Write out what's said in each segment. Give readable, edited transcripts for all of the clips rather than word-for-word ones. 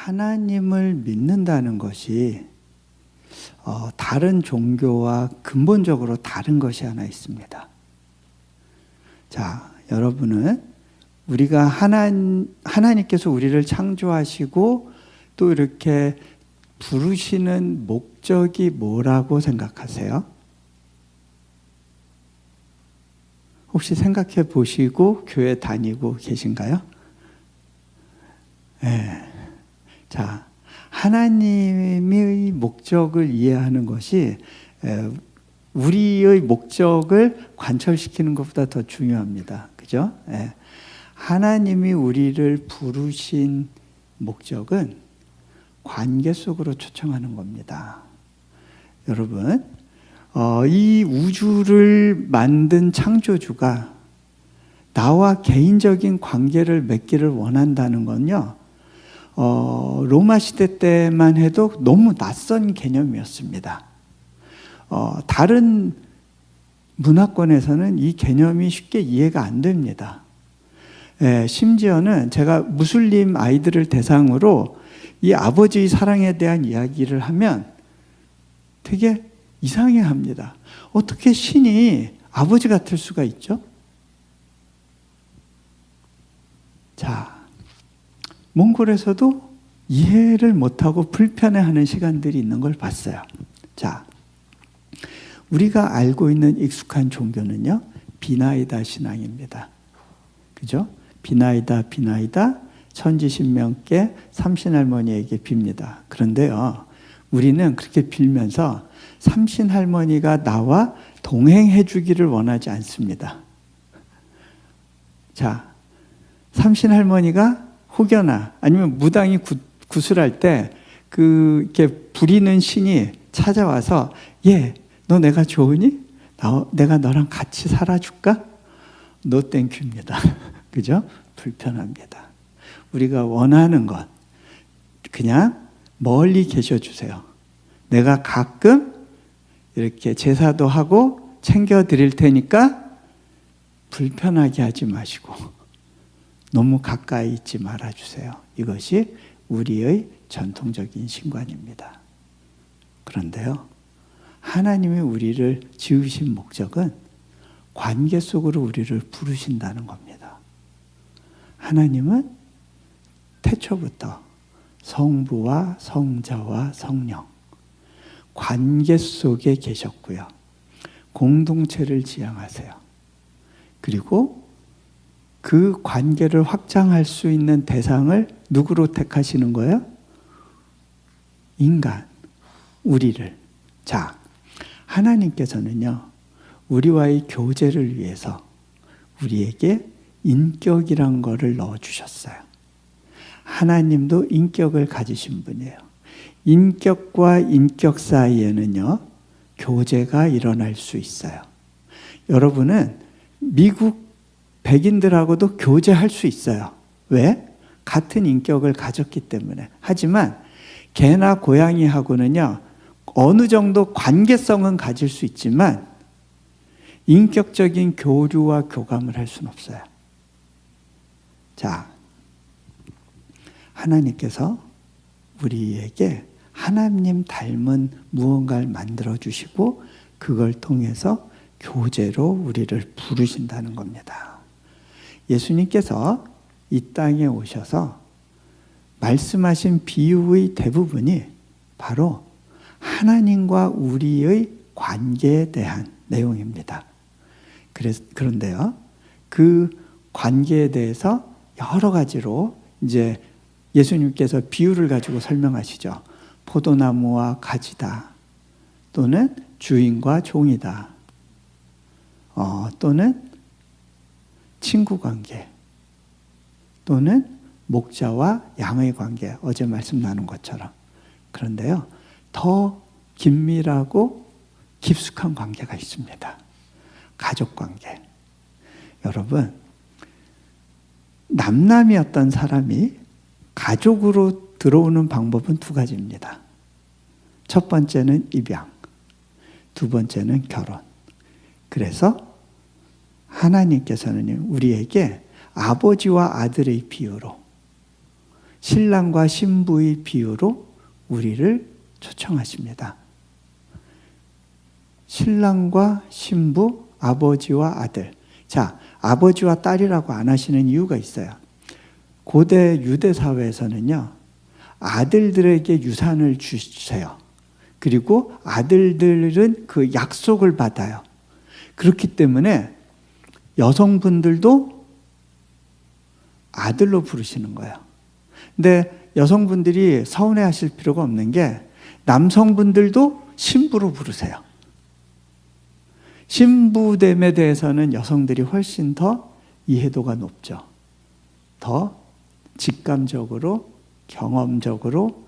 하나님을 믿는다는 것이 다른 종교와 근본적으로 다른 것이 하나 있습니다. 자, 여러분은 우리가 하나님께서 우리를 창조하시고 또 이렇게 부르시는 목적이 뭐라고 생각하세요? 혹시 생각해 보시고 교회 다니고 계신가요? 네. 자, 하나님의 목적을 이해하는 것이 우리의 목적을 관철시키는 것보다 더 중요합니다. 그죠? 네. 하나님이 우리를 부르신 목적은 관계 속으로 초청하는 겁니다. 여러분, 이 우주를 만든 창조주가 나와 개인적인 관계를 맺기를 원한다는 건요, 로마 시대 때만 해도 너무 낯선 개념이었습니다. 다른 문화권에서는 이 개념이 쉽게 이해가 안 됩니다. 심지어는 제가 무슬림 아이들을 대상으로 이 아버지의 사랑에 대한 이야기를 하면 되게 이상해 합니다. 어떻게 신이 아버지 같을 수가 있죠? 자, 몽골에서도 이해를 못하고 불편해하는 시간들이 있는 걸 봤어요. 자, 우리가 알고 있는 익숙한 종교는요, 비나이다 신앙입니다. 그죠? 비나이다, 천지신명께 삼신할머니에게 빕니다. 그런데요, 우리는 그렇게 빌면서 삼신할머니가 나와 동행해 주기를 원하지 않습니다. 자, 삼신할머니가 혹여나 아니면 무당이 구슬할 때 이렇게 부리는 신이 찾아와서 너 내가 좋으니? 내가 너랑 같이 살아줄까? 노 땡큐입니다. 그죠? 불편합니다. 우리가 원하는 것 그냥 멀리 계셔주세요. 내가 가끔 이렇게 제사도 하고 챙겨드릴 테니까 불편하게 하지 마시고 너무 가까이 있지 말아주세요. 이것이 우리의 전통적인 신관입니다. 그런데요, 하나님이 우리를 지으신 목적은 관계 속으로 우리를 부르신다는 겁니다. 하나님은 태초부터 성부와 성자와 성령 관계 속에 계셨고요. 공동체를 지향하세요. 그리고 그 관계를 확장할 수 있는 대상을 누구로 택하시는 거예요? 인간, 우리를. 자, 하나님께서는요, 우리와의 교제를 위해서 우리에게 인격이란 거를 넣어주셨어요. 하나님도 인격을 가지신 분이에요. 인격과 인격 사이에는요, 교제가 일어날 수 있어요. 여러분은 미국 백인들하고도 교제할 수 있어요. 왜? 같은 인격을 가졌기 때문에. 하지만 개나 고양이하고는요, 어느 정도 관계성은 가질 수 있지만 인격적인 교류와 교감을 할 수는 없어요. 자, 하나님께서 우리에게 하나님 닮은 무언가를 만들어 주시고 그걸 통해서 교제로 우리를 부르신다는 겁니다. 예수님께서 이 땅에 오셔서 말씀하신 비유의 대부분이 바로 하나님과 우리의 관계에 대한 내용입니다. 그런데요, 그 관계에 대해서 여러 가지로 이제 예수님께서 비유를 가지고 설명하시죠. 포도나무와 가지다. 또는 주인과 종이다. 또는 친구 관계. 또는 목자와 양의 관계. 어제 말씀 나눈 것처럼. 그런데요, 더 긴밀하고 깊숙한 관계가 있습니다. 가족 관계. 여러분, 남남이었던 사람이 가족으로 들어오는 방법은 두 가지입니다. 첫 번째는 입양, 두 번째는 결혼. 그래서 하나님께서는 우리에게 아버지와 아들의 비유로 신랑과 신부의 비유로 우리를 초청하십니다. 신랑과 신부, 아버지와 아들. 자, 아버지와 딸이라고 안 하시는 이유가 있어요. 고대 유대 사회에서는요, 아들들에게 유산을 주세요. 그리고 아들들은 그 약속을 받아요. 그렇기 때문에 여성분들도 아들로 부르시는 거예요. 근데 여성분들이 서운해 하실 필요가 없는 게 남성분들도 신부로 부르세요. 신부됨에 대해서는 여성들이 훨씬 더 이해도가 높죠. 더 직감적으로, 경험적으로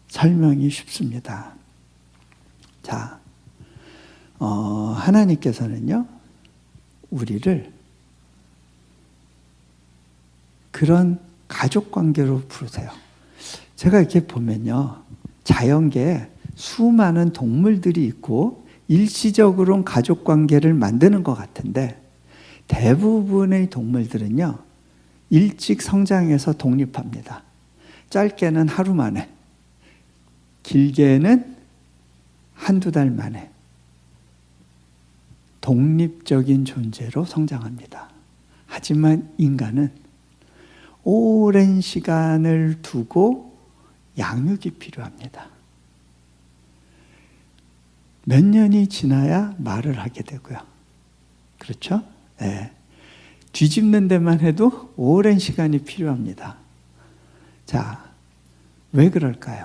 설명이 쉽습니다. 자, 하나님께서는요, 우리를 그런 가족 관계로 부르세요. 제가 이렇게 보면요, 자연계에 수많은 동물들이 있고 일시적으로는 가족 관계를 만드는 것 같은데 대부분의 동물들은요, 일찍 성장해서 독립합니다. 짧게는 하루 만에, 길게는 한두 달 만에 독립적인 존재로 성장합니다. 하지만 인간은 오랜 시간을 두고 양육이 필요합니다. 몇 년이 지나야 말을 하게 되고요. 그렇죠? 네. 뒤집는 데만 해도 오랜 시간이 필요합니다. 자, 왜 그럴까요?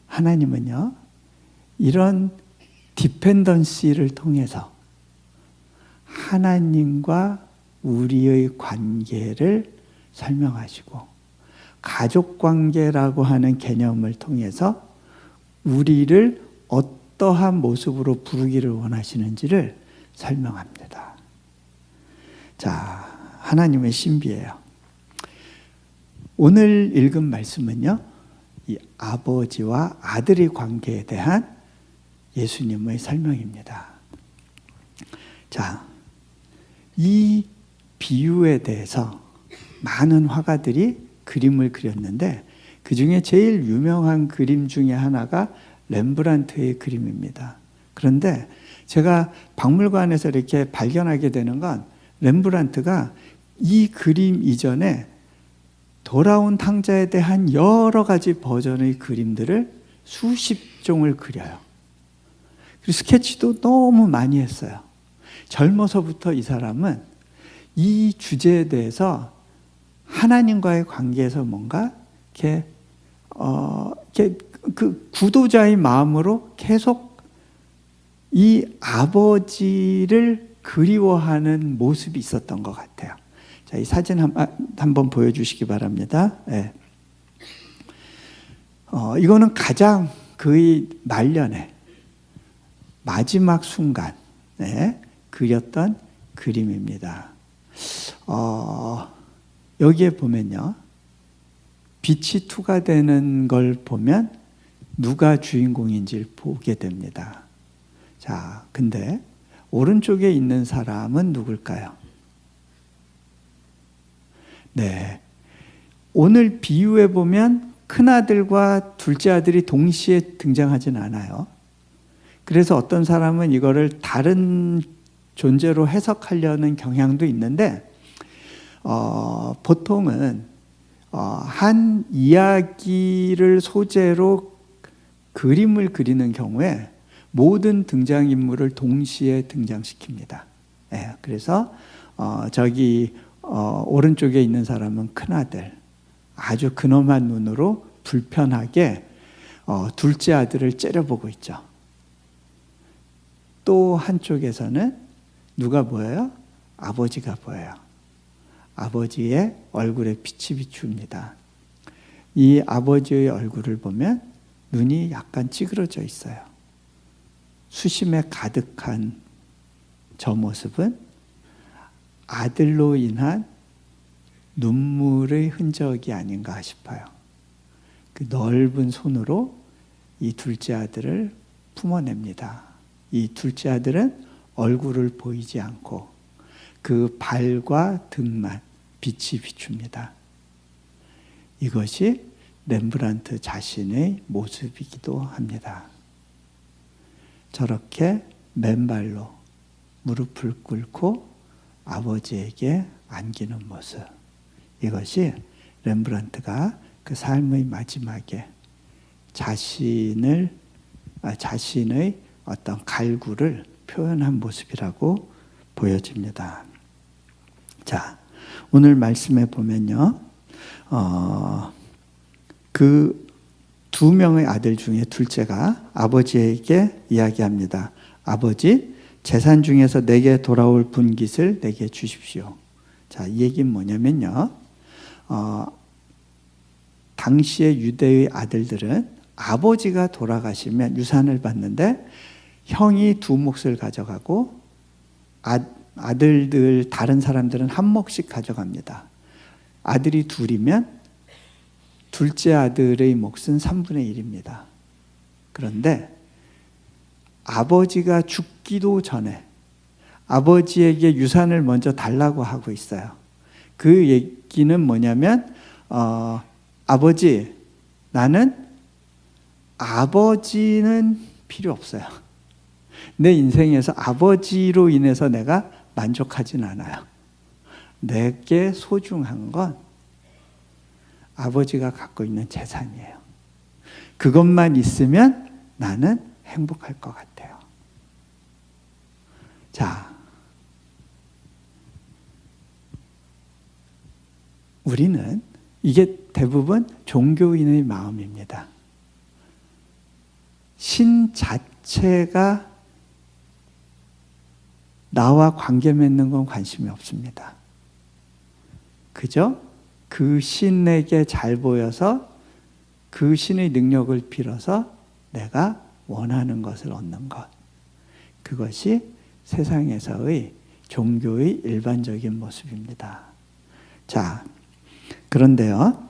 하나님은요, 이런 디펜던시를 통해서 하나님과 우리의 관계를 설명하시고 가족관계라고 하는 개념을 통해서 우리를 어떠한 모습으로 부르기를 원하시는지를 설명합니다. 자, 하나님의 신비예요. 오늘 읽은 말씀은요, 이 아버지와 아들의 관계에 대한 예수님의 설명입니다. 자, 이 비유에 대해서 많은 화가들이 그림을 그렸는데 그 중에 제일 유명한 그림 중에 하나가 렘브란트의 그림입니다. 그런데 제가 박물관에서 이렇게 발견하게 되는 건 렘브란트가 이 그림 이전에 돌아온 탕자에 대한 여러 가지 버전의 그림들을 수십 종을 그려요. 그리고 스케치도 너무 많이 했어요. 젊어서부터 이 사람은 이 주제에 대해서 하나님과의 관계에서 뭔가 이렇게 그 구도자의 마음으로 계속 이 아버지를 그리워하는 모습이 있었던 것 같아요. 자, 이 사진 한번 보여주시기 바랍니다. 네. 이거는 가장 그의 말년에 마지막 순간 그렸던 그림입니다. 여기에 보면요, 빛이 투과되는 걸 보면 누가 주인공인지를 보게 됩니다. 자, 근데 오른쪽에 있는 사람은 누굴까요? 네, 오늘 비유에 보면 큰아들과 둘째 아들이 동시에 등장하진 않아요. 그래서 어떤 사람은 이거를 다른 존재로 해석하려는 경향도 있는데 보통은 한 이야기를 소재로 그림을 그리는 경우에 모든 등장인물을 동시에 등장시킵니다. 네, 그래서 저기 오른쪽에 있는 사람은 큰아들, 아주 근엄한 눈으로 불편하게 둘째 아들을 째려보고 있죠. 또 한쪽에서는 누가 보여요? 아버지가 보여요. 아버지의 얼굴에 빛이 비춥니다. 이 아버지의 얼굴을 보면 눈이 약간 찌그러져 있어요. 수심에 가득한 저 모습은 아들로 인한 눈물의 흔적이 아닌가 싶어요. 그 넓은 손으로 이 둘째 아들을 품어냅니다. 이 둘째 아들은 얼굴을 보이지 않고 그 발과 등만 빛이 비춥니다. 이것이 렘브란트 자신의 모습이기도 합니다. 저렇게 맨발로 무릎을 꿇고 아버지에게 안기는 모습, 이것이 렘브란트가 그 삶의 마지막에 자신의 어떤 갈구를 표현한 모습이라고 보여집니다. 자, 오늘 말씀에 보면요, 그 두 명의 아들 중에 둘째가 아버지에게 이야기합니다. 아버지, 재산 중에서 내게 돌아올 분깃을 내게 주십시오. 자, 이 얘기는 뭐냐면요, 당시의 유대의 아들들은 아버지가 돌아가시면 유산을 받는데 형이 2몫을 가져가고 아들들 다른 사람들은 1몫씩 가져갑니다. 아들이 둘이면 둘째 아들의 몫은 3분의 1입니다. 그런데 아버지가 죽기도 전에 아버지에게 유산을 먼저 달라고 하고 있어요. 그 얘기는 뭐냐면 아버지, 나는 아버지는 필요 없어요. 내 인생에서 아버지로 인해서 내가 만족하진 않아요. 내게 소중한 건 아버지가 갖고 있는 재산이에요. 그것만 있으면 나는 행복할 것 같아요. 자, 우리는 이게 대부분 종교인의 마음입니다. 신 자체가 나와 관계 맺는 건 관심이 없습니다. 그저 그 신에게 잘 보여서 그 신의 능력을 빌어서 내가 원하는 것을 얻는 것. 그것이 세상에서의 종교의 일반적인 모습입니다. 자, 그런데요,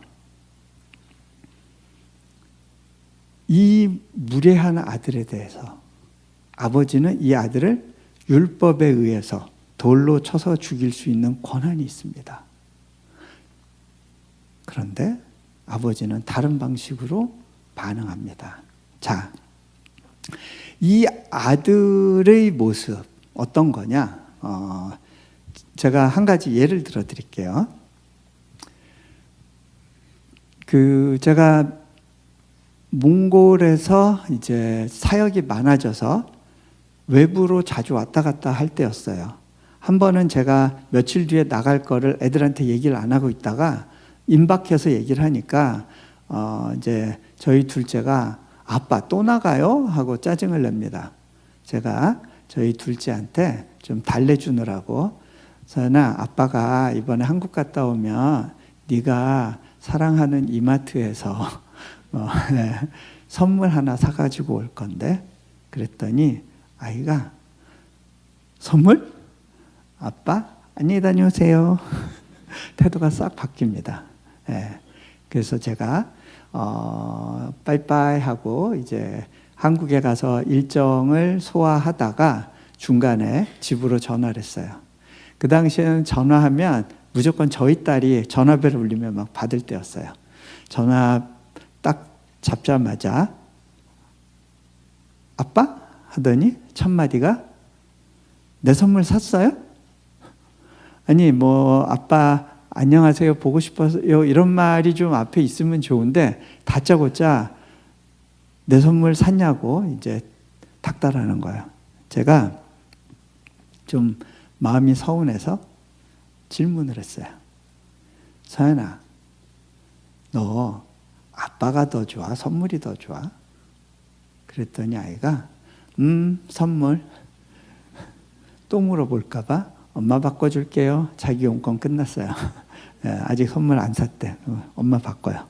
이 무례한 아들에 대해서 아버지는 이 아들을 율법에 의해서 돌로 쳐서 죽일 수 있는 권한이 있습니다. 그런데 아버지는 다른 방식으로 반응합니다. 자, 이 아들의 모습 어떤 거냐? 제가 한 가지 예를 들어 드릴게요. 제가 몽골에서 이제 사역이 많아져서 외부로 자주 왔다 갔다 할 때였어요. 한 번은 제가 며칠 뒤에 나갈 거를 애들한테 얘기를 안 하고 있다가 임박해서 얘기를 하니까 이제 저희 둘째가 아빠 또 나가요? 하고 짜증을 냅니다. 제가 저희 둘째한테 좀 달래주느라고, 서연아, 아빠가 이번에 한국 갔다 오면 네가 사랑하는 이마트에서 선물 하나 사가지고 올 건데, 그랬더니 아이가 선물? 아빠 안녕히 다녀오세요. 태도가 싹 바뀝니다. 그래서 제가 빠이빠이 하고 이제 한국에 가서 일정을 소화하다가 중간에 집으로 전화를 했어요. 그 당시에는 전화하면 무조건 저희 딸이 전화벨을 울리면 막 받을 때였어요. 전화 딱 잡자마자 아빠? 하더니 첫 마디가 내 선물 샀어요? 아니 뭐 아빠 안녕하세요 보고 싶어서요 이런 말이 좀 앞에 있으면 좋은데 다짜고짜 내 선물 샀냐고 이제 닥달하는 거예요. 제가 좀 마음이 서운해서 질문을 했어요. 서연아, 너 아빠가 더 좋아? 선물이 더 좋아? 그랬더니 아이가 선물. 또 물어볼까 봐 엄마 바꿔줄게요. 자기 용건 끝났어요. 아직 선물 안 샀대. 엄마 바꿔요.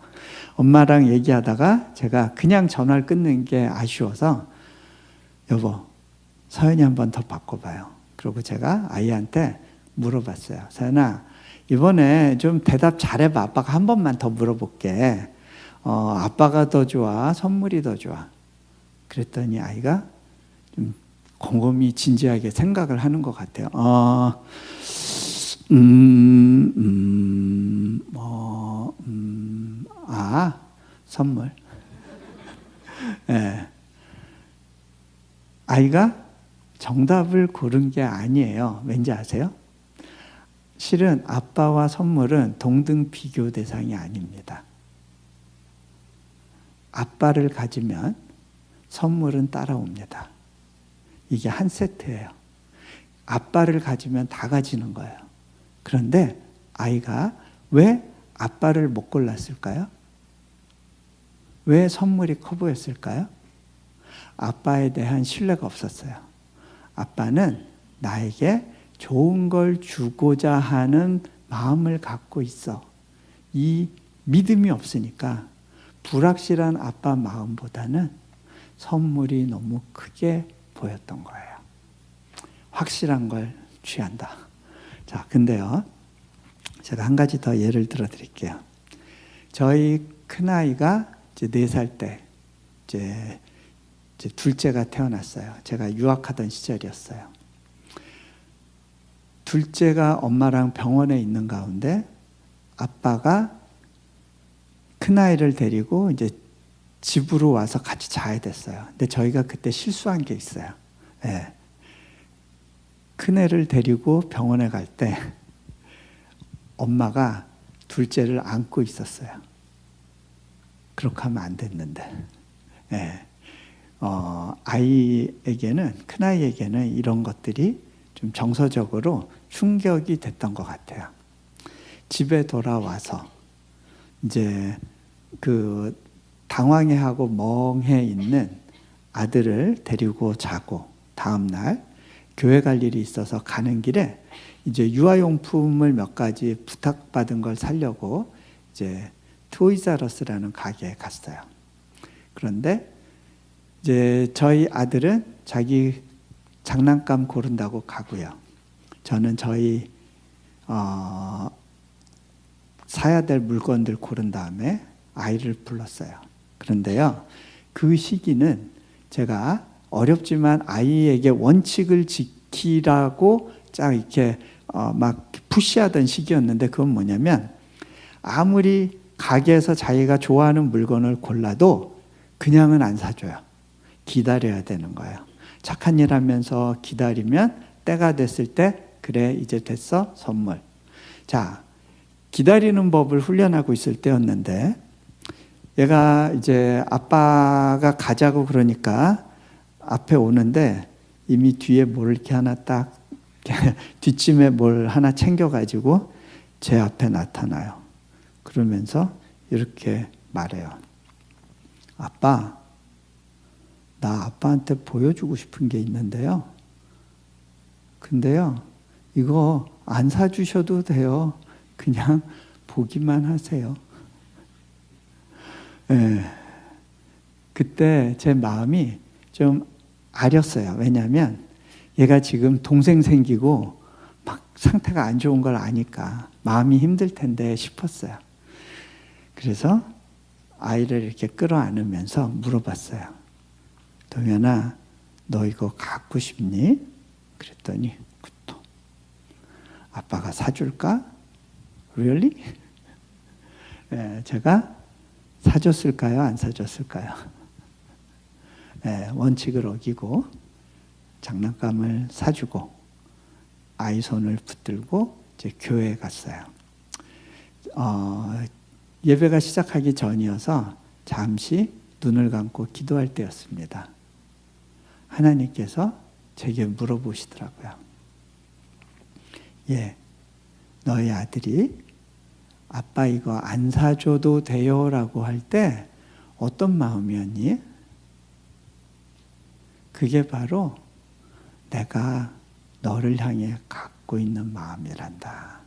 엄마랑 얘기하다가 제가 그냥 전화를 끊는 게 아쉬워서 여보, 서연이 한 번 더 바꿔봐요. 그리고 제가 아이한테 물어봤어요. 서연아, 이번에 좀 대답 잘해봐. 아빠가 한 번만 더 물어볼게. 아빠가 더 좋아? 선물이 더 좋아? 그랬더니 아이가 좀 곰곰이 진지하게 생각을 하는 것 같아요. 선물. 예. 아이가 정답을 고른 게 아니에요. 왠지 아세요? 실은 아빠와 선물은 동등 비교 대상이 아닙니다. 아빠를 가지면 선물은 따라옵니다. 이게 한 세트예요. 아빠를 가지면 다 가지는 거예요. 그런데 아이가 왜 아빠를 못 골랐을까요? 왜 선물이 커 보였을까요? 아빠에 대한 신뢰가 없었어요. 아빠는 나에게 좋은 걸 주고자 하는 마음을 갖고 있어. 이 믿음이 없으니까 불확실한 아빠 마음보다는 선물이 너무 크게 보였던 거예요. 확실한 걸 취한다. 자, 근데요, 제가 한 가지 더 예를 들어 드릴게요. 저희 큰아이가 이제 4살 때, 이제 둘째가 태어났어요. 제가 유학하던 시절이었어요. 둘째가 엄마랑 병원에 있는 가운데 아빠가 큰아이를 데리고 이제 집으로 와서 같이 자야 됐어요. 근데 저희가 그때 실수한 게 있어요. 네. 큰애를 데리고 병원에 갈 때 엄마가 둘째를 안고 있었어요. 그렇게 하면 안 됐는데. 네. 아이에게는, 큰아이에게는 이런 것들이 좀 정서적으로 충격이 됐던 것 같아요. 집에 돌아와서 이제 그 당황해하고 멍해 있는 아들을 데리고 자고 다음날 교회 갈 일이 있어서 가는 길에 이제 유아용품을 몇 가지 부탁받은 걸 사려고 이제 토이자러스라는 가게에 갔어요. 그런데 이제 저희 아들은 자기 장난감 고른다고 가고요. 저는 저희 사야 될 물건들 고른 다음에 아이를 불렀어요. 그런데요, 그 시기는 제가 어렵지만 아이에게 원칙을 지키라고 쫙 이렇게 막 푸시하던 시기였는데, 그건 뭐냐면 아무리 가게에서 자기가 좋아하는 물건을 골라도 그냥은 안 사줘요. 기다려야 되는 거예요. 착한 일 하면서 기다리면 때가 됐을 때, 그래 이제 됐어, 선물. 자, 기다리는 법을 훈련하고 있을 때였는데, 얘가 이제 아빠가 가자고 그러니까 앞에 오는데 이미 뒤에 뭘 이렇게 하나 딱 뒷짐에 뭘 하나 챙겨가지고 제 앞에 나타나요. 그러면서 이렇게 말해요. 아빠, 나 아빠한테 보여주고 싶은 게 있는데요. 근데요, 이거 안 사주셔도 돼요. 그냥 보기만 하세요. 네. 그때 제 마음이 좀 아렸어요. 왜냐하면 얘가 지금 동생 생기고 막 상태가 안 좋은 걸 아니까 마음이 힘들 텐데 싶었어요. 그래서 아이를 이렇게 끌어안으면서 물어봤어요. 동현아, 너 이거 갖고 싶니? 그랬더니 또 아빠가 사줄까? Really? 네, 제가 사줬을까요? 안 사줬을까요? 네, 원칙을 어기고 장난감을 사주고 아이 손을 붙들고 이제 교회에 갔어요. 예배가 시작하기 전이어서 잠시 눈을 감고 기도할 때였습니다. 하나님께서 제게 물어보시더라고요. 예, 너희 아들이 아빠 이거 안 사줘도 돼요 라고 할 때 어떤 마음이었니? 그게 바로 내가 너를 향해 갖고 있는 마음이란다.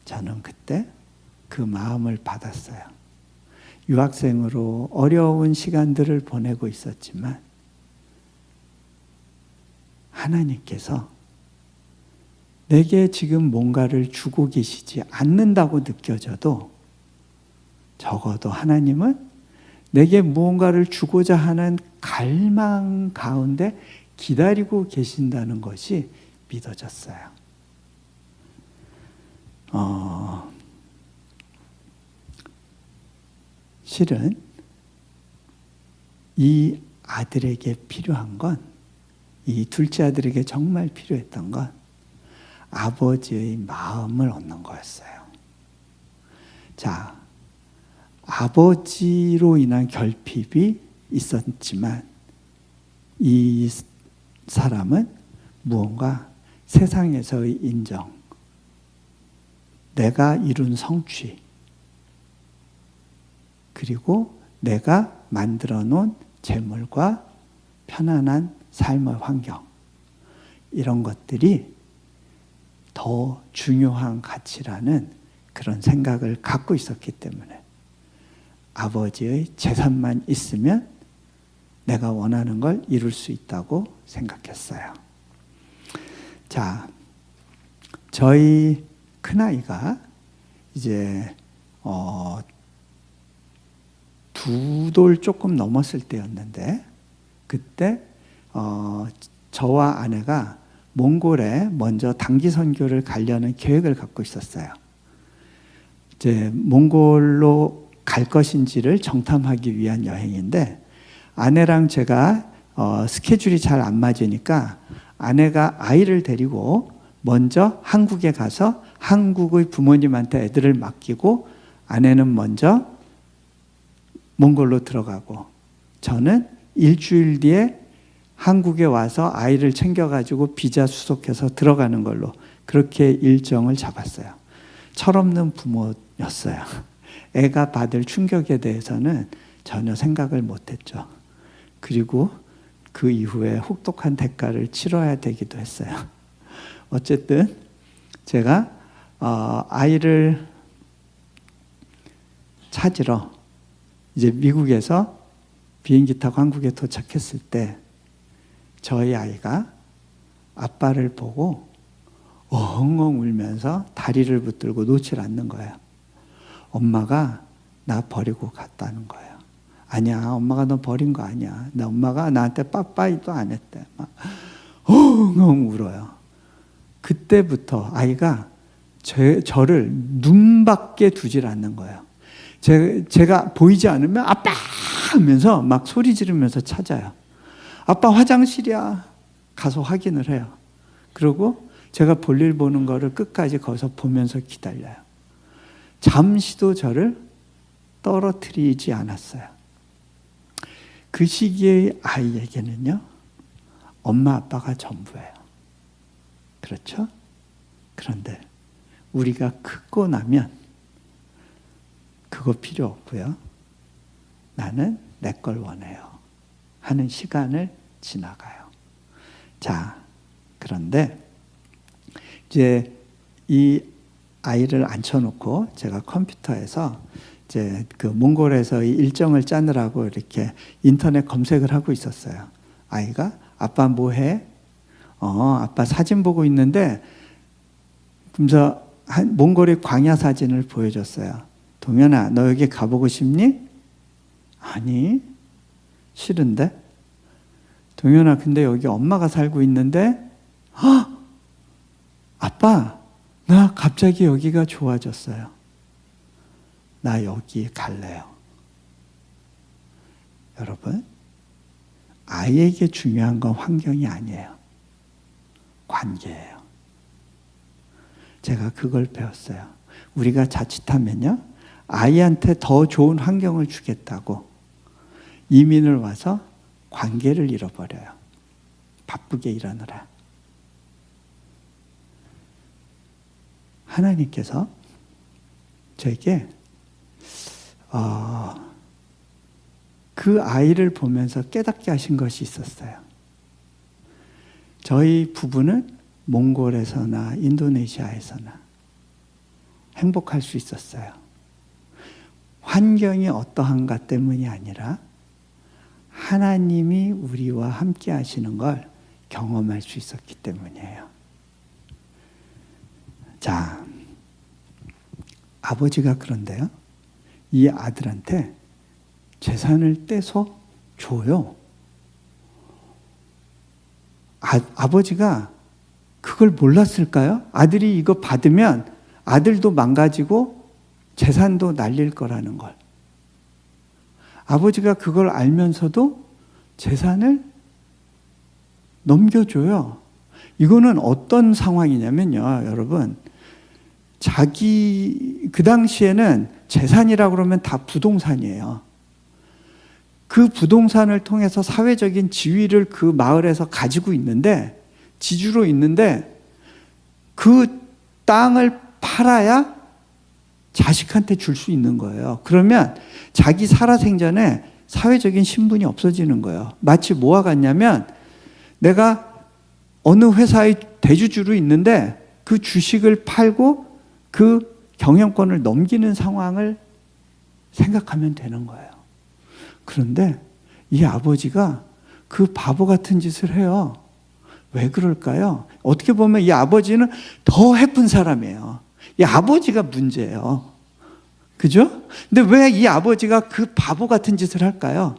저는 그때 그 마음을 받았어요. 유학생으로 어려운 시간들을 보내고 있었지만 하나님께서 내게 지금 뭔가를 주고 계시지 않는다고 느껴져도 적어도 하나님은 내게 무언가를 주고자 하는 갈망 가운데 기다리고 계신다는 것이 믿어졌어요. 실은 이 아들에게 필요한 건, 이 둘째 아들에게 정말 필요했던 건 아버지의 마음을 얻는 거였어요. 자, 아버지로 인한 결핍이 있었지만 이 사람은 무언가 세상에서의 인정, 내가 이룬 성취, 그리고 내가 만들어 놓은 재물과 편안한 삶의 환경, 이런 것들이 더 중요한 가치라는 그런 생각을 갖고 있었기 때문에 아버지의 재산만 있으면 내가 원하는 걸 이룰 수 있다고 생각했어요. 자, 저희 큰아이가 이제 2돌 조금 넘었을 때였는데, 그때 저와 아내가 몽골에 먼저 단기 선교를 가려는 계획을 갖고 있었어요. 이제 몽골로 갈 것인지를 정탐하기 위한 여행인데, 아내랑 제가 스케줄이 잘 안 맞으니까 아내가 아이를 데리고 먼저 한국에 가서 한국의 부모님한테 애들을 맡기고, 아내는 먼저 몽골로 들어가고, 저는 일주일 뒤에 한국에 와서 아이를 챙겨가지고 비자 수속해서 들어가는 걸로 그렇게 일정을 잡았어요. 철없는 부모였어요. 애가 받을 충격에 대해서는 전혀 생각을 못했죠. 그리고 그 이후에 혹독한 대가를 치러야 되기도 했어요. 어쨌든 제가 아이를 찾으러 이제 미국에서 비행기 타고 한국에 도착했을 때 저희 아이가 아빠를 보고 엉엉 울면서 다리를 붙들고 놓질 않는 거예요. 엄마가 나 버리고 갔다는 거예요. 아니야, 엄마가 너 버린 거 아니야. 엄마가 나한테 빠빠이도 안 했대. 막 엉엉 울어요. 그때부터 아이가 저를 눈밖에 두질 않는 거예요. 제가 보이지 않으면 아빠 하면서 막 소리 지르면서 찾아요. 아빠 화장실이야. 가서 확인을 해요. 그리고 제가 볼일 보는 거를 끝까지 거기서 보면서 기다려요. 잠시도 저를 떨어뜨리지 않았어요. 그 시기의 아이에게는요, 엄마 아빠가 전부예요. 그렇죠? 그런데 우리가 크고 나면 그거 필요 없고요. 나는 내 걸 원해요. 하는 시간을 지나가요. 자, 그런데 이제 이 아이를 앉혀놓고 제가 컴퓨터에서 이제 그 몽골에서 이 일정을 짜느라고 이렇게 인터넷 검색을 하고 있었어요. 아이가 아빠 뭐 해? 아빠 사진 보고 있는데, 그러면서 몽골의 광야 사진을 보여줬어요. 동현아, 너 여기 가보고 싶니? 아니, 싫은데? 동현아, 근데 여기 엄마가 살고 있는데, 아빠, 나 갑자기 여기가 좋아졌어요. 나 여기 갈래요. 여러분, 아이에게 중요한 건 환경이 아니에요. 관계예요. 제가 그걸 배웠어요. 우리가 자칫하면요, 아이한테 더 좋은 환경을 주겠다고 이민을 와서 관계를 잃어버려요. 바쁘게 일하느라. 하나님께서 저에게 그 아이를 보면서 깨닫게 하신 것이 있었어요. 저희 부부는 몽골에서나 인도네시아에서나 행복할 수 있었어요. 환경이 어떠한가 때문이 아니라 하나님이 우리와 함께 하시는 걸 경험할 수 있었기 때문이에요. 자, 아버지가 그런데요, 이 아들한테 재산을 떼서 줘요. 아버지가 그걸 몰랐을까요? 아들이 이거 받으면 아들도 망가지고 재산도 날릴 거라는 걸. 아버지가 그걸 알면서도 재산을 넘겨줘요. 이거는 어떤 상황이냐면요, 여러분. 그 당시에는 재산이라고 그러면 다 부동산이에요. 그 부동산을 통해서 사회적인 지위를 그 마을에서 가지고 있는데, 지주로 있는데, 그 땅을 팔아야 자식한테 줄 수 있는 거예요. 그러면 자기 살아생전에 사회적인 신분이 없어지는 거예요. 마치 뭐와 같냐면, 내가 어느 회사의 대주주로 있는데 그 주식을 팔고 그 경영권을 넘기는 상황을 생각하면 되는 거예요. 그런데 이 아버지가 그 바보 같은 짓을 해요. 왜 그럴까요? 어떻게 보면 이 아버지는 더 해픈 사람이에요. 이 아버지가 문제예요. 그죠? 근데 왜 이 아버지가 그 바보 같은 짓을 할까요?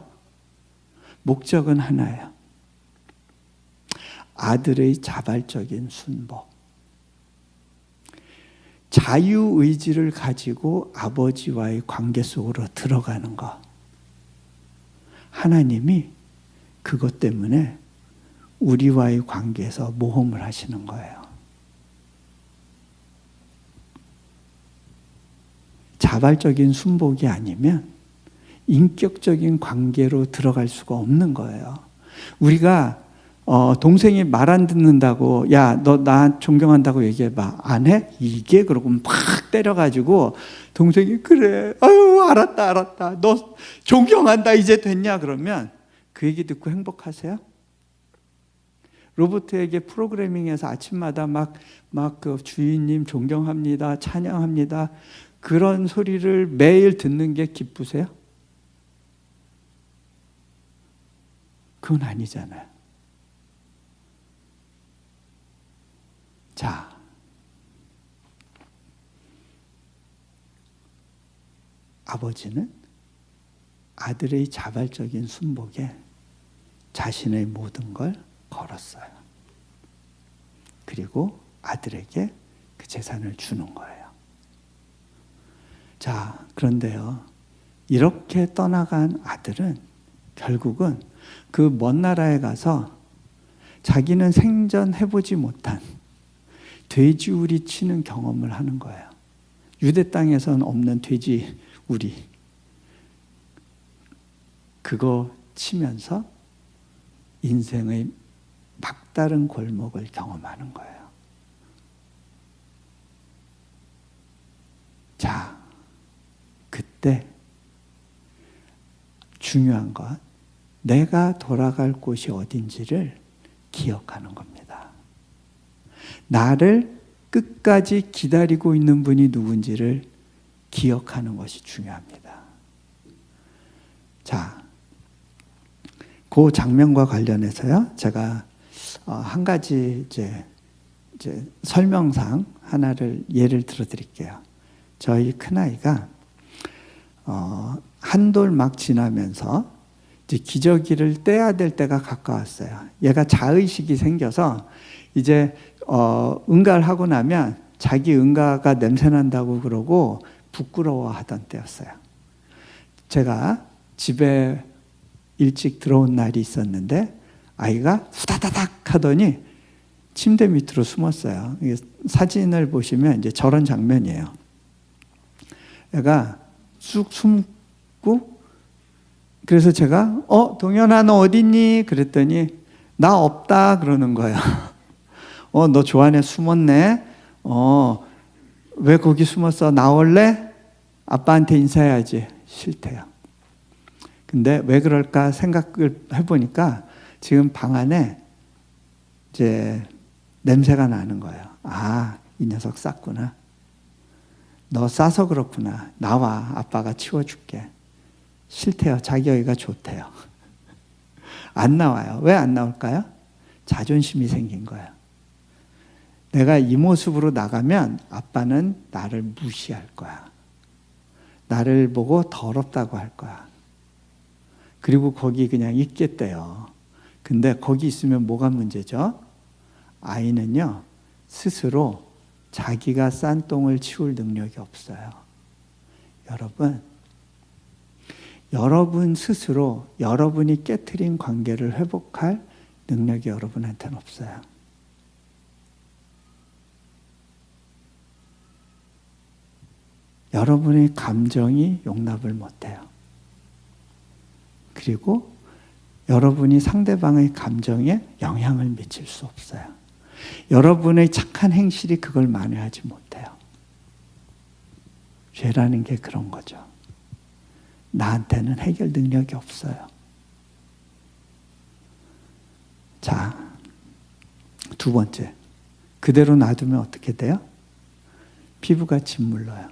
목적은 하나예요. 아들의 자발적인 순복. 자유의지를 가지고 아버지와의 관계 속으로 들어가는 것. 하나님이 그것 때문에 우리와의 관계에서 모험을 하시는 거예요. 자발적인 순복이 아니면 인격적인 관계로 들어갈 수가 없는 거예요. 우리가 동생이 말 안 듣는다고, 야, 너 나 존경한다고 얘기해봐. 안 해? 이게 그러고 막 때려가지고 동생이 그래, 아유 알았다, 너 존경한다 이제 됐냐 그러면 그 얘기 듣고 행복하세요? 로버트에게 프로그래밍에서 아침마다 막 그 주인님 존경합니다, 찬양합니다, 그런 소리를 매일 듣는 게 기쁘세요? 그건 아니잖아요. 자, 아버지는 아들의 자발적인 순복에 자신의 모든 걸 걸었어요. 그리고 아들에게 그 재산을 주는 거예요. 자, 그런데요, 이렇게 떠나간 아들은 결국은 그 먼 나라에 가서 자기는 생전해보지 못한 돼지우리 치는 경험을 하는 거예요. 유대 땅에서는 없는 돼지우리. 그거 치면서 인생의 막다른 골목을 경험하는 거예요. 자, 그때 중요한 건 내가 돌아갈 곳이 어딘지를 기억하는 겁니다. 나를 끝까지 기다리고 있는 분이 누군지를 기억하는 것이 중요합니다. 자, 그 장면과 관련해서요, 제가 한 가지 이제 설명상 하나를 예를 들어 드릴게요. 저희 큰아이가 한돌 막 지나면서 이제 기저귀를 떼야 될 때가 가까웠어요. 얘가 자의식이 생겨서 이제 응가를 하고 나면 자기 응가가 냄새난다고 그러고 부끄러워하던 때였어요. 제가 집에 일찍 들어온 날이 있었는데 아이가 후다다닥 하더니 침대 밑으로 숨었어요. 사진을 보시면 이제 저런 장면이에요. 얘가 쑥 숨고, 그래서 제가 동현아 너 어딨니? 그랬더니 나 없다 그러는 거예요. 너 저 안에 숨었네. 왜 거기 숨었어? 나올래? 아빠한테 인사해야지. 싫대요. 근데 왜 그럴까 생각을 해보니까 지금 방 안에 이제 냄새가 나는 거예요. 아, 이 녀석 쌌구나. 너 싸서 그렇구나. 나와, 아빠가 치워줄게. 싫대요. 자기 여기가 좋대요. 안 나와요. 왜 안 나올까요? 자존심이 생긴 거예요. 내가 이 모습으로 나가면 아빠는 나를 무시할 거야. 나를 보고 더럽다고 할 거야. 그리고 거기 그냥 있겠대요. 근데 거기 있으면 뭐가 문제죠? 아이는요, 스스로 자기가 싼 똥을 치울 능력이 없어요. 여러분, 여러분 스스로 여러분이 깨트린 관계를 회복할 능력이 여러분한테는 없어요. 여러분의 감정이 용납을 못해요. 그리고 여러분이 상대방의 감정에 영향을 미칠 수 없어요. 여러분의 착한 행실이 그걸 만회하지 못해요. 죄라는 게 그런 거죠. 나한테는 해결 능력이 없어요. 자, 두 번째. 그대로 놔두면 어떻게 돼요? 피부가 짓물러요.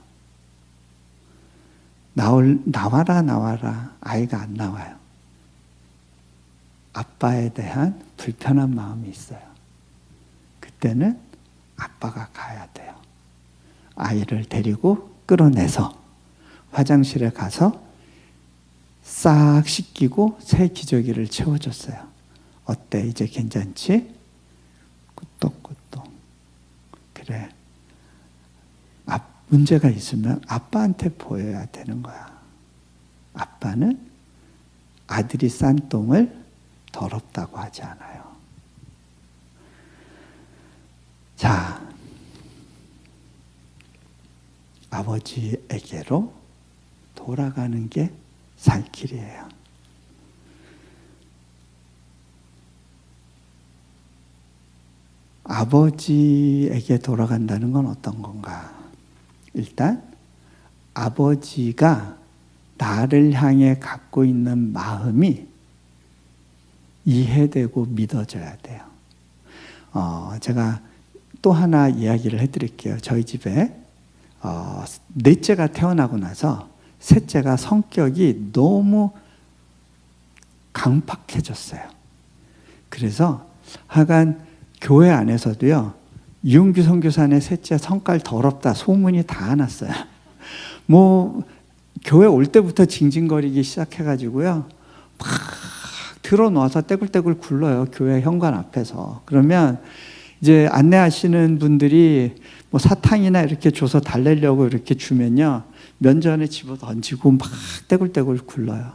나와라. 아이가 안 나와요. 아빠에 대한 불편한 마음이 있어요. 그때는 아빠가 가야 돼요. 아이를 데리고 끌어내서 화장실에 가서 싹 씻기고 새 기저귀를 채워줬어요. 어때? 이제 괜찮지? 꾸덕꾸덕. 그래. 문제가 있으면 아빠한테 보여야 되는 거야. 아빠는 아들이 싼 똥을 더럽다고 하지 않아요. 자, 아버지에게로 돌아가는 게 살 길이에요. 아버지에게 돌아간다는 건 어떤 건가? 일단 아버지가 나를 향해 갖고 있는 마음이 이해되고 믿어져야 돼요. 제가 또 하나 이야기를 해드릴게요. 저희 집에 넷째가 태어나고 나서 셋째가 성격이 너무 강팍해졌어요. 그래서 하여간 교회 안에서도요, 이용규 선교사의 셋째 성깔 더럽다 소문이 다 났어요. 뭐 교회 올 때부터 징징거리기 시작해가지고요, 막 들어놓아서 떼굴떼굴 굴러요. 교회 현관 앞에서. 그러면 이제 안내하시는 분들이 뭐 사탕이나 이렇게 줘서 달래려고 이렇게 주면요, 면전에 집어 던지고 막 떼굴떼굴 굴러요.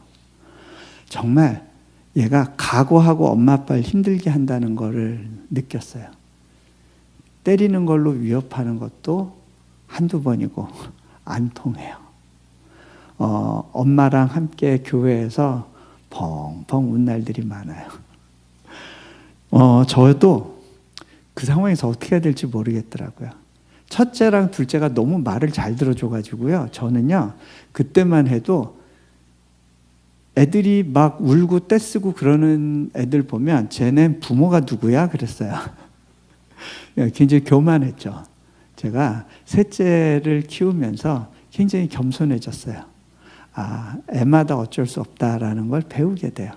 정말 얘가 각오하고 엄마 아빠를 힘들게 한다는 거를 느꼈어요. 때리는 걸로 위협하는 것도 한두 번이고 안 통해요. 엄마랑 함께 교회에서 펑펑 운 날들이 많아요. 저도 그 상황에서 어떻게 해야 될지 모르겠더라고요. 첫째랑 둘째가 너무 말을 잘 들어줘가지고요, 저는요 그때만 해도 애들이 막 울고 떼쓰고 그러는 애들 보면 쟤네 부모가 누구야? 그랬어요. 굉장히 교만했죠. 제가 셋째를 키우면서 굉장히 겸손해졌어요. 애마다 어쩔 수 없다라는 걸 배우게 돼요.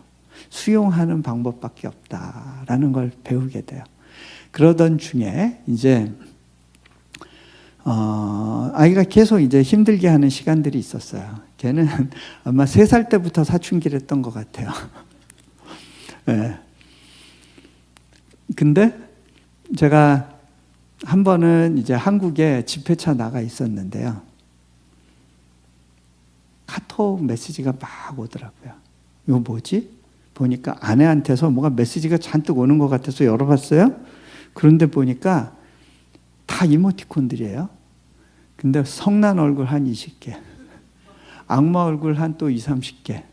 수용하는 방법밖에 없다라는 걸 배우게 돼요. 그러던 중에 이제 아이가 계속 이제 힘들게 하는 시간들이 있었어요. 걔는 아마 3살 때부터 사춘기를 했던 것 같아요. 네. 근데 제가 한 번은 이제 한국에 집회차 나가 있었는데요, 카톡 메시지가 막 오더라고요. 이거 뭐지? 보니까 아내한테서 뭐가 메시지가 잔뜩 오는 것 같아서 열어봤어요. 그런데 보니까 다 이모티콘들이에요. 근데 성난 얼굴 한 20개, 악마 얼굴 한 또 20, 30개,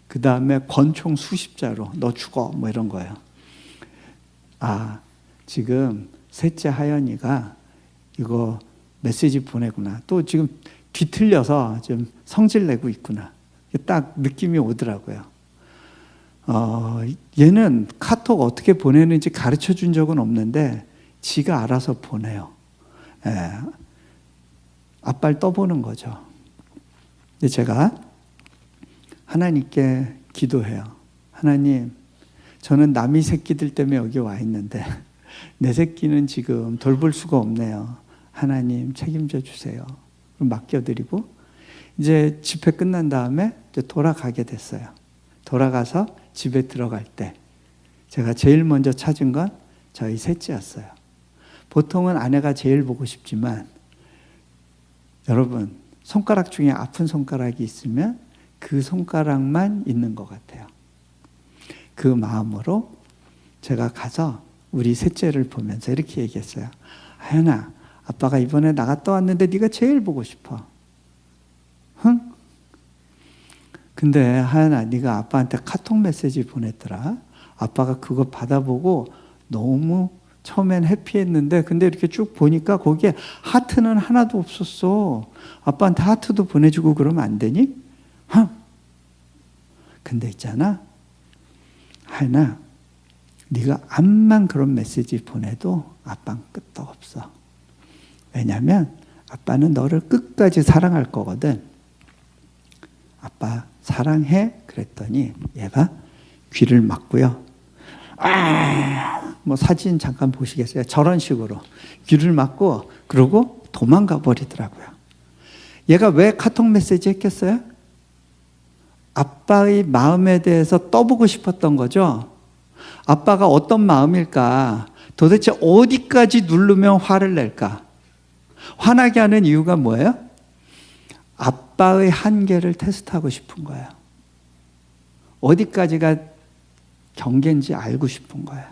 그 다음에 권총 수십 자루, 너 죽어, 뭐 이런 거예요. 지금 셋째 하연이가 이거 메시지 보내구나. 또 지금 뒤틀려서 좀 성질 내고 있구나. 딱 느낌이 오더라고요. 얘는 카톡 어떻게 보내는지 가르쳐 준 적은 없는데 지가 알아서 보내요. 앞발 떠보는 거죠. 근데 제가 하나님께 기도해요. 하나님, 저는 남의 새끼들 때문에 여기 와 있는데 내 새끼는 지금 돌볼 수가 없네요. 하나님 책임져 주세요. 그럼 맡겨드리고 이제 집회 끝난 다음에 이제 돌아가게 됐어요. 돌아가서 집에 들어갈 때 제가 제일 먼저 찾은 건 저희 셋째였어요. 보통은 아내가 제일 보고 싶지만 여러분, 손가락 중에 아픈 손가락이 있으면 그 손가락만 있는 것 같아요. 그 마음으로 제가 가서 우리 셋째를 보면서 이렇게 얘기했어요. 하연아, 아빠가 이번에 나갔다 왔는데 네가 제일 보고 싶어. 응? 근데 하연아, 네가 아빠한테 카톡 메시지 보냈더라. 아빠가 그거 받아보고 너무 처음엔 해피했는데 근데 이렇게 쭉 보니까 거기에 하트는 하나도 없었어. 아빠한테 하트도 보내주고 그러면 안 되니? 응? 근데 있잖아, 하연아, 네가 암만 그런 메시지 보내도 아빠는 끄떡 없어. 왜냐면 아빠는 너를 끝까지 사랑할 거거든. 아빠 사랑해? 그랬더니 얘가 귀를 막고요. 뭐 사진 잠깐 보시겠어요? 저런 식으로 귀를 막고 그러고 도망가 버리더라고요. 얘가 왜 카톡 메시지 했겠어요? 아빠의 마음에 대해서 떠보고 싶었던 거죠. 아빠가 어떤 마음일까? 도대체 어디까지 누르면 화를 낼까? 화나게 하는 이유가 뭐예요? 아빠의 한계를 테스트하고 싶은 거예요. 어디까지가 경계인지 알고 싶은 거예요.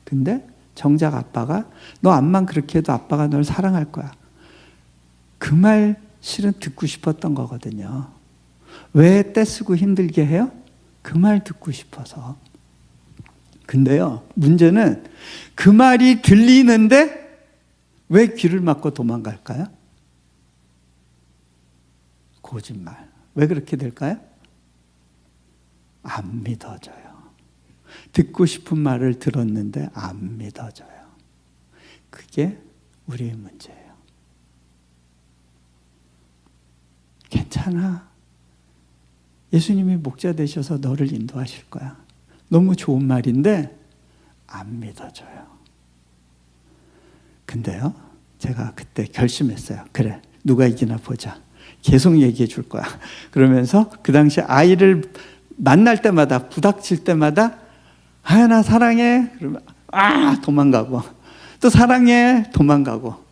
근데 정작 아빠가 너 암만 그렇게 해도 아빠가 널 사랑할 거야. 그 말 실은 듣고 싶었던 거거든요. 왜 떼쓰고 힘들게 해요? 그 말 듣고 싶어서. 근데요, 문제는 그 말이 들리는데 왜 귀를 막고 도망갈까요? 거짓말. 왜 그렇게 될까요? 안 믿어져요. 듣고 싶은 말을 들었는데 안 믿어져요. 그게 우리의 문제예요. 괜찮아. 예수님이 목자 되셔서 너를 인도하실 거야. 너무 좋은 말인데 안 믿어져요. 근데요, 제가 그때 결심했어요. 그래, 누가 이기나 보자. 계속 얘기해 줄 거야. 그러면서 그 당시 아이를 만날 때마다, 부닥칠 때마다 하연아 사랑해. 그러면 도망가고, 또 사랑해. 도망가고.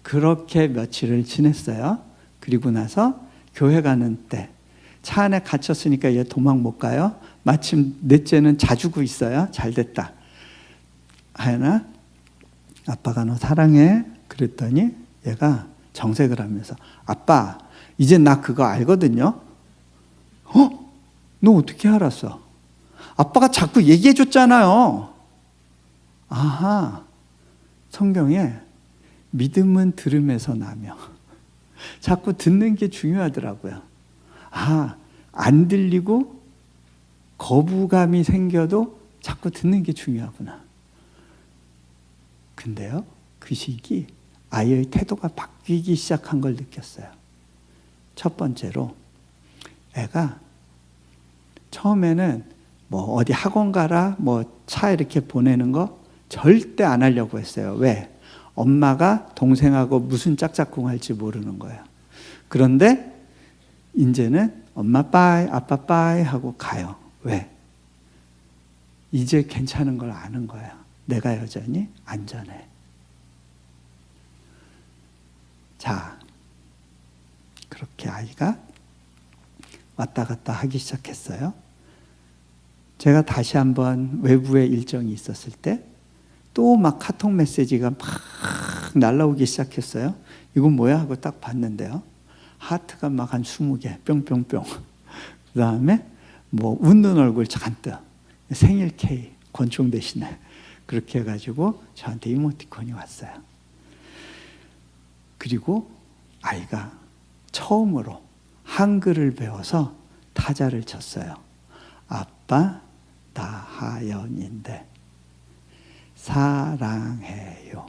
그렇게 며칠을 지냈어요. 그리고 나서 교회 가는 때 차 안에 갇혔으니까 얘 도망 못 가요. 마침 넷째는 자주고 있어요. 잘 됐다. 하연아, 아빠가 너 사랑해. 그랬더니 얘가 정색을 하면서 아빠, 이제 나 그거 알거든요. 너 어떻게 알았어? 아빠가 자꾸 얘기해 줬잖아요. 아하, 성경에 믿음은 들음에서 나며 자꾸 듣는 게 중요하더라고요. 안 들리고 거부감이 생겨도 자꾸 듣는 게 중요하구나. 근데요, 그 시기 아이의 태도가 바뀌기 시작한 걸 느꼈어요. 첫 번째로 애가 처음에는 뭐 어디 학원 가라, 뭐 차 이렇게 보내는 거 절대 안 하려고 했어요. 왜? 엄마가 동생하고 무슨 짝짝꿍 할지 모르는 거예요. 그런데 이제는 엄마 빠이, 아빠 빠이 하고 가요. 왜? 이제 괜찮은 걸 아는 거예요. 내가 여전히 안전해. 자, 그렇게 아이가 왔다 갔다 하기 시작했어요. 제가 다시 한번 외부에 일정이 있었을 때 또 막 카톡 메시지가 막 날라오기 시작했어요. 이건 뭐야? 하고 딱 봤는데요. 하트가 막 한 20개 뿅뿅뿅. 그 다음에 뭐 웃는 얼굴 잔뜩. 생일 케이크 권총 대신에 그렇게 해가지고 저한테 이모티콘이 왔어요. 그리고 아이가 처음으로 한글을 배워서 타자를 쳤어요. 아빠, 나 하연인데 사랑해요.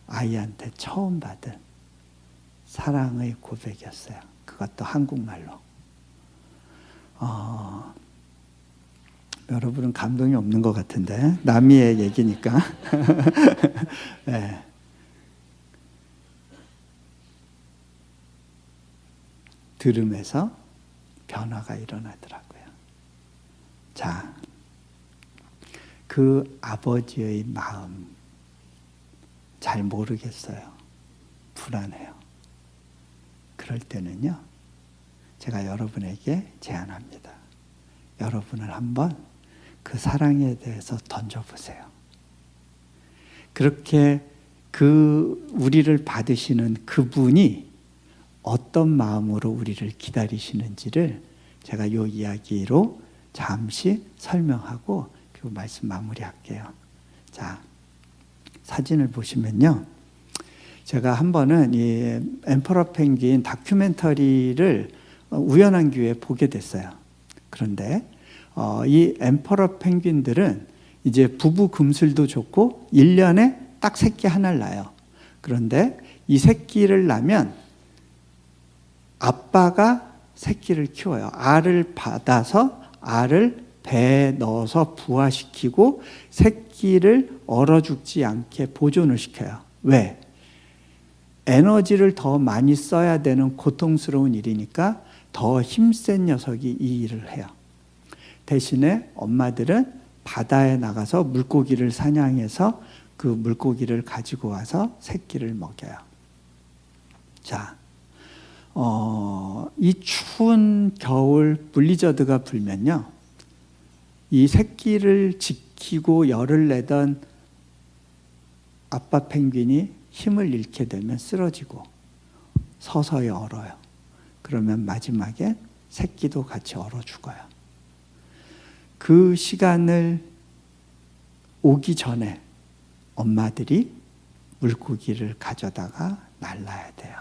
아이한테 처음 받은 사랑의 고백이었어요. 그것도 한국말로. 여러분은 감동이 없는 것 같은데 남이의 얘기니까. 네. 들음에서 변화가 일어나더라고요. 자, 그 아버지의 마음 잘 모르겠어요. 불안해요. 그럴 때는요, 제가 여러분에게 제안합니다. 여러분을 한번 그 사랑에 대해서 던져보세요. 그렇게 우리를 받으시는 그분이 어떤 마음으로 우리를 기다리시는지를 제가 이 이야기로 잠시 설명하고 그 말씀 마무리할게요. 자, 사진을 보시면요. 제가 한 번은 이 엠퍼러 펭귄 다큐멘터리를 우연한 기회에 보게 됐어요. 그런데 이 엠퍼러 펭귄들은 이제 부부 금슬도 좋고 1년에 딱 새끼 하나를 낳아요. 그런데 이 새끼를 낳으면 아빠가 새끼를 키워요. 알을 받아서 알을 배에 넣어서 부화시키고 새끼를 얼어 죽지 않게 보존을 시켜요. 왜? 에너지를 더 많이 써야 되는 고통스러운 일이니까 더 힘센 녀석이 이 일을 해요. 대신에 엄마들은 바다에 나가서 물고기를 사냥해서 그 물고기를 가지고 와서 새끼를 먹여요. 자, 이 추운 겨울 블리저드가 불면요, 이 새끼를 지키고 열을 내던 아빠 펭귄이 힘을 잃게 되면 쓰러지고 서서히 얼어요. 그러면 마지막에 새끼도 같이 얼어 죽어요. 그 시간을 오기 전에 엄마들이 물고기를 가져다가 날라야 돼요.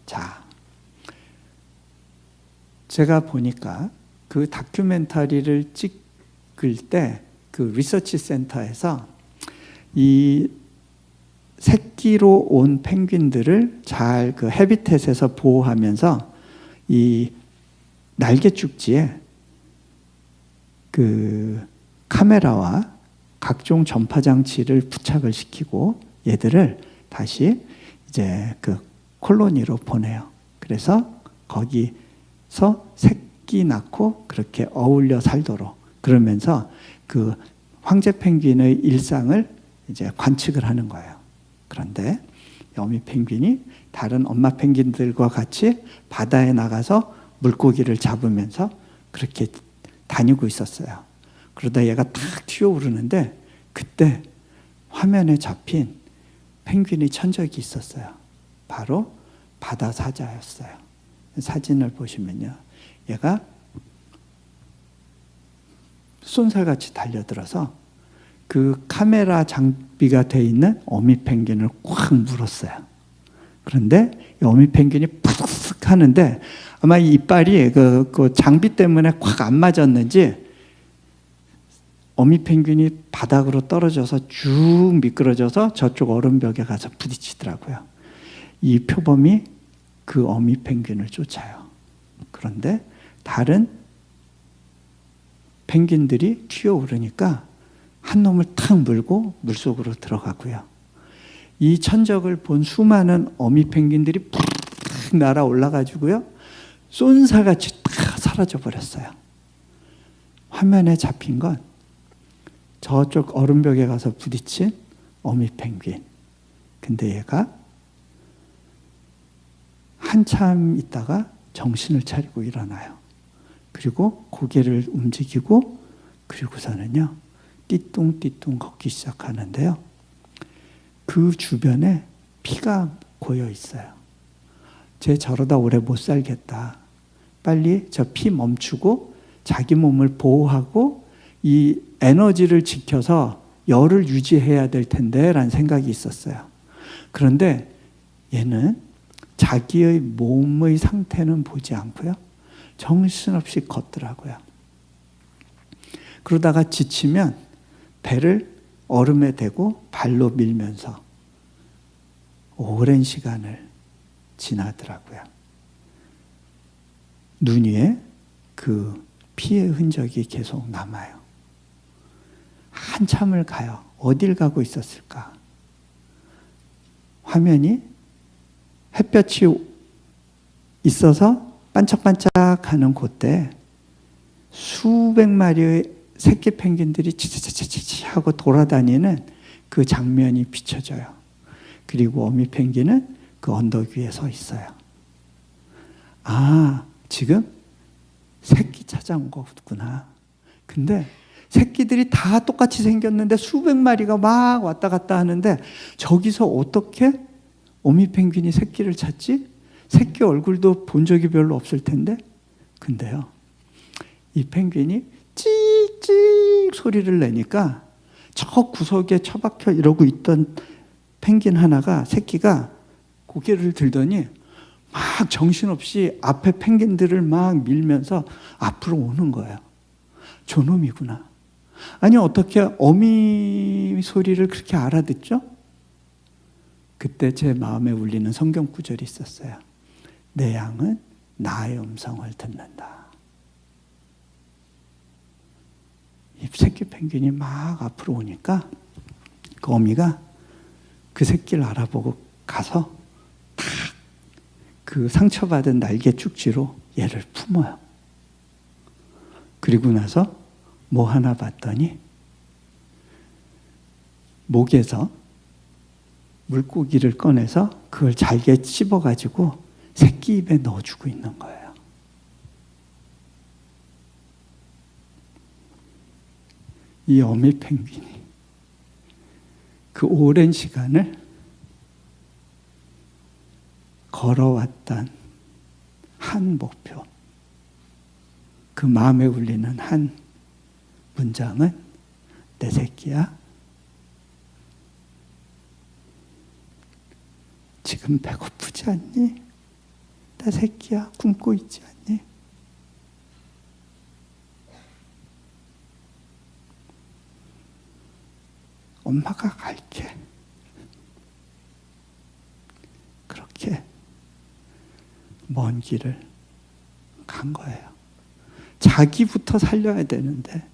자, 제가 보니까 그 다큐멘터리를 찍을 때 그 리서치 센터에서 이 새끼로 온 펭귄들을 잘 그 해비텟에서 보호하면서 이 날개죽지에 그 카메라와 각종 전파 장치를 부착을 시키고 얘들을 다시 이제 그 콜로니로 보내요. 그래서 거기서 새끼 낳고 그렇게 어울려 살도록, 그러면서 그 황제 펭귄의 일상을 이제 관측을 하는 거예요. 그런데 어미 펭귄이 다른 엄마 펭귄들과 같이 바다에 나가서 물고기를 잡으면서 그렇게 다니고 있었어요. 그러다 얘가 탁 튀어오르는데 그때 화면에 잡힌 펭귄의 천적이 있었어요. 바로 바다 사자였어요. 사진을 보시면요, 얘가 쏜살같이 달려들어서 그 카메라 장비가 돼 있는 어미 펭귄을 꽉 물었어요. 그런데 이 어미 펭귄이 푸득 하는데 아마 이 이빨이 그 장비 때문에 꽉 안 맞았는지 어미 펭귄이 바닥으로 떨어져서 쭉 미끄러져서 저쪽 얼음벽에 가서 부딪히더라고요. 이 표범이 그 어미 펭귄을 쫓아요. 그런데 다른 펭귄들이 튀어오르니까 한 놈을 탁 물고 물속으로 들어가고요. 이 천적을 본 수많은 어미 펭귄들이 푹 날아 올라가지고요, 쏜살같이 다 사라져 버렸어요. 화면에 잡힌 건 저쪽 얼음벽에 가서 부딪힌 어미 펭귄. 근데 얘가 한참 있다가 정신을 차리고 일어나요. 그리고 고개를 움직이고 그리고서는요, 띠뚱띠뚱 걷기 시작하는데요, 그 주변에 피가 고여 있어요. 쟤 저러다 오래 못 살겠다. 빨리 저 피 멈추고 자기 몸을 보호하고 이 에너지를 지켜서 열을 유지해야 될 텐데 라는 생각이 있었어요. 그런데 얘는 자기의 몸의 상태는 보지 않고요, 정신없이 걷더라고요. 그러다가 지치면 배를 얼음에 대고 발로 밀면서 오랜 시간을 지나더라고요. 눈 위에 그 피의 흔적이 계속 남아요. 한참을 가요. 어딜 가고 있었을까? 화면이 햇볕이 있어서 반짝반짝하는 그때 수백 마리의 새끼 펭귄들이 치치치치치 하고 돌아다니는 그 장면이 비춰져요. 그리고 어미 펭귄은 그 언덕 위에 서 있어요. 아, 지금 새끼 찾아온 거구나. 근데 새끼들이 다 똑같이 생겼는데 수백 마리가 막 왔다 갔다 하는데 저기서 어떻게 어미 펭귄이 새끼를 찾지? 새끼 얼굴도 본 적이 별로 없을 텐데. 근데요, 이 펭귄이 찍찍 소리를 내니까 저 구석에 처박혀 이러고 있던 펭귄 하나가, 새끼가 고개를 들더니 막 정신없이 앞에 펭귄들을 막 밀면서 앞으로 오는 거예요. 저놈이구나. 아니, 어떻게 어미 소리를 그렇게 알아듣죠? 그때 제 마음에 울리는 성경 구절이 있었어요. 내 양은 나의 음성을 듣는다. 이 새끼 펭귄이 막 앞으로 오니까 그 어미가 그 새끼를 알아보고 가서 탁 그 상처받은 날개 축지로 얘를 품어요. 그리고 나서 뭐 하나 봤더니 목에서 물고기를 꺼내서 그걸 잘게 씹어가지고 새끼 입에 넣어주고 있는 거예요. 이 어미 펭귄이 그 오랜 시간을 걸어왔던 한 목표, 그 마음에 울리는 한 문장은 내 새끼야, 지금 배고프지 않니? 내 새끼야, 굶고 있지 않니? 엄마가 갈게. 그렇게 먼 길을 간 거예요. 자기부터 살려야 되는데,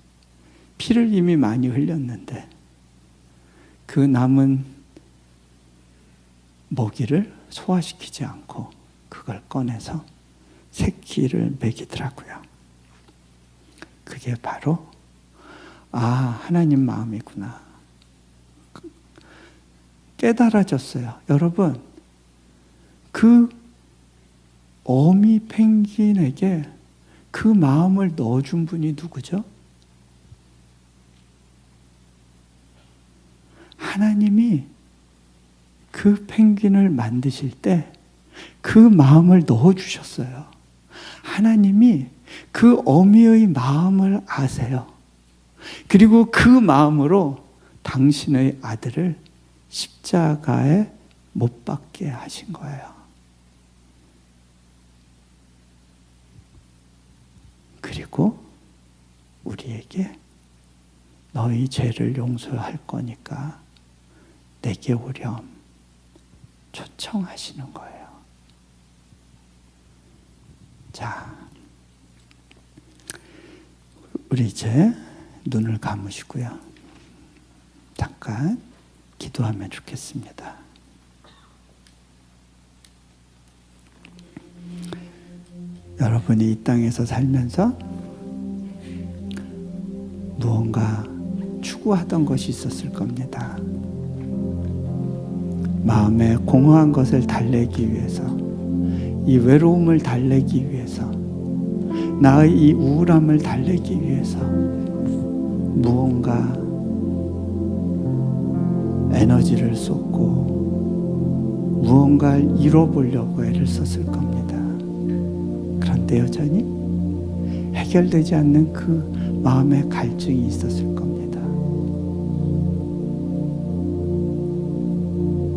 피를 이미 많이 흘렸는데 그 남은 먹이를 소화시키지 않고 그걸 꺼내서 새끼를 먹이더라고요. 그게 바로 하나님 마음이구나 깨달아졌어요. 여러분, 그 어미 펭귄에게 그 마음을 넣어준 분이 누구죠? 하나님이 그 펭귄을 만드실 때 그 마음을 넣어주셨어요. 하나님이 그 어미의 마음을 아세요. 그리고 그 마음으로 당신의 아들을 십자가에 못 박게 하신 거예요. 그리고 우리에게 너희 죄를 용서할 거니까 내게 오렴 초청하시는 거예요. 자, 우리 이제 눈을 감으시고요. 잠깐 기도하면 좋겠습니다. 여러분이 이 땅에서 살면서 무언가 추구하던 것이 있었을 겁니다. 마음에 공허한 것을 달래기 위해서, 이 외로움을 달래기 위해서, 나의 이 우울함을 달래기 위해서 무언가 에너지를 쏟고 무언가를 이뤄보려고 애를 썼을 겁니다. 그런데 여전히 해결되지 않는 그 마음의 갈증이 있었을 겁니다.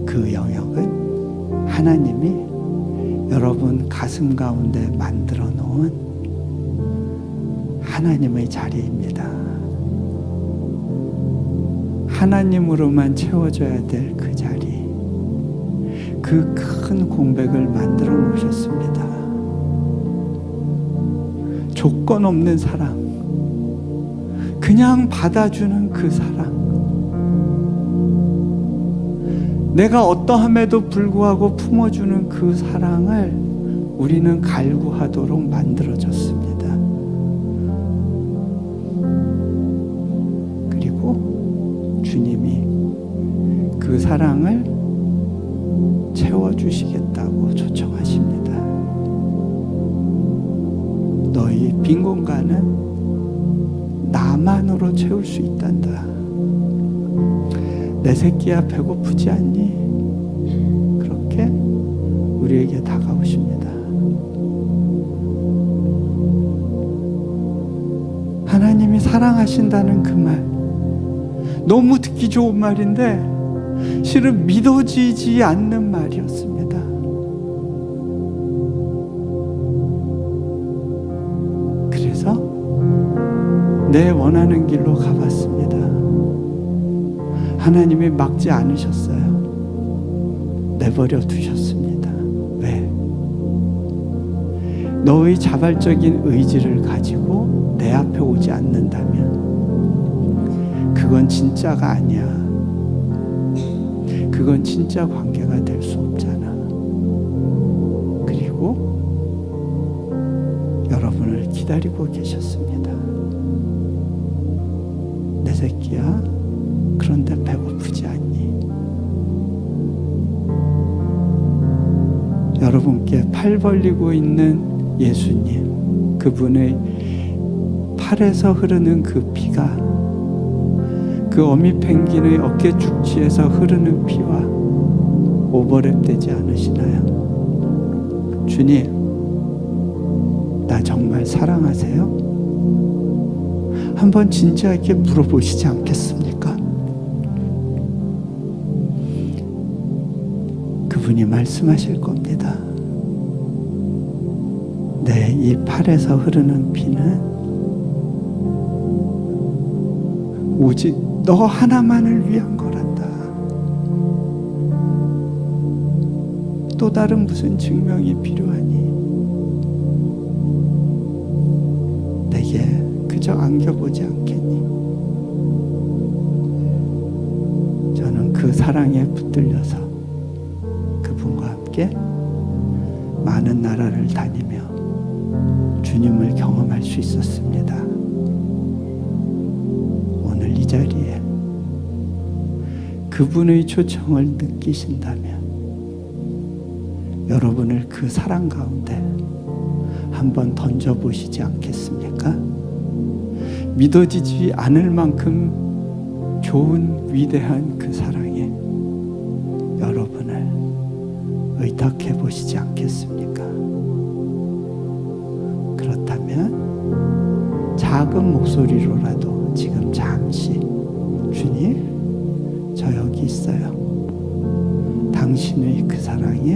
그 영역은 하나님이 여러분 가슴 가운데 만들어 놓은 하나님의 자리입니다. 하나님으로만 채워져야 될 그 자리, 그 큰 공백을 만들어 놓으셨습니다. 조건 없는 사랑, 그냥 받아주는 그 사랑, 내가 어떠함에도 불구하고 품어주는 그 사랑을 우리는 갈구하도록 만들어졌습니다. 그리고 주님이 그 사랑을 채워주시겠다고 초청하십니다. 너희 빈 공간은 나만으로 채울 수 있단다. 내 새끼야 배고프지 않니? 그렇게 우리에게 다가오십니다. 하나님이 사랑하신다는 그 말, 너무 듣기 좋은 말인데 실은 믿어지지 않는 말이었습니다. 그래서 내 원하는 길로 가봤습니다. 하나님이 막지 않으셨어요. 내버려 두셨습니다. 왜? 너의 자발적인 의지를 가지고 내 앞에 오지 않는다면 그건 진짜가 아니야. 그건 진짜 관계가 될 수 없잖아. 그리고 여러분을 기다리고 계셨습니다. 내 새끼야, 그런데 배고프지 않니? 여러분께 팔 벌리고 있는 예수님, 그분의 팔에서 흐르는 그 피가 그 어미 펭귄의 어깨 축지에서 흐르는 피와 오버랩되지 않으시나요? 주님, 나 정말 사랑하세요? 한번 진지하게 물어보시지 않겠습니까? 그분이 말씀하실 겁니다. 내 이 팔에서 흐르는 피는 오직 너 하나만을 위한 거란다. 또 다른 무슨 증명이 필요하니? 내게 그저 안겨보지 않겠니? 저는 그 사랑에 붙들려서 그분과 함께 많은 나라를 다니며 주님을 경험할 수 있었습니다. 오늘 이 자리에 그분의 초청을 느끼신다면 여러분을 그 사랑 가운데 한번 던져보시지 않겠습니까? 믿어지지 않을 만큼 좋은 위대한 그 사랑에 여러분을 의탁해 보시지 않겠습니까? 그렇다면 작은 목소리로라도 지금 잠시 주님, 저 여기 있어요. 당신의 그 사랑에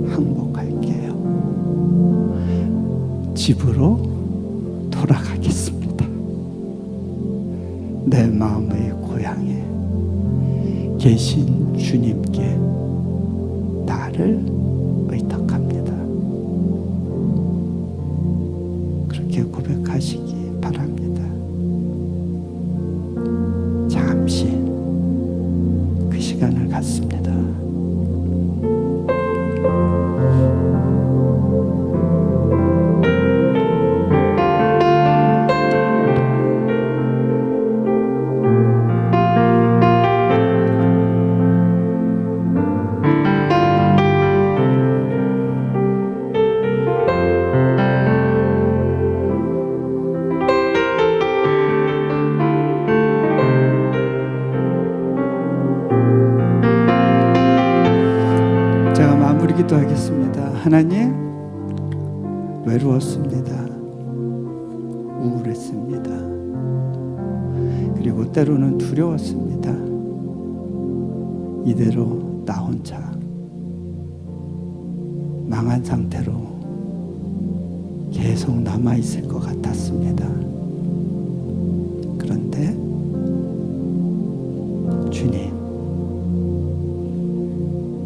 항복할게요. 집으로 돌아가겠습니다. 내 마음의 고향에 계신 주님께 나를 의탁합니다. 그렇게 고백하시기 바랍니다. 잠시 그 시간을 갖습니다. 기도하겠습니다. 하나님, 외로웠습니다. 우울했습니다. 그리고 때로는 두려웠습니다. 이대로 나 혼자 망한 상태로 계속 남아있을 것 같았습니다. 그런데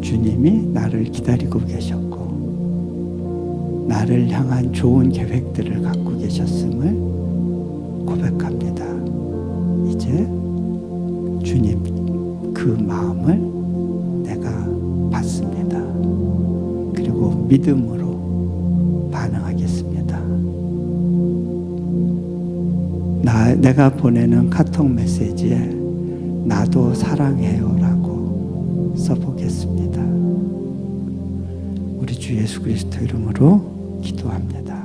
주님이 나를 기다리고 계셨고 나를 향한 좋은 계획들을 갖고 계셨음을 고백합니다. 이제 주님 그 마음을 내가 받습니다. 그리고 믿음으로 반응하겠습니다. 내가 보내는 카톡 메시지에 나도 사랑해요 라고 써보겠습니다. 우리 주 예수 그리스도 이름으로 기도합니다.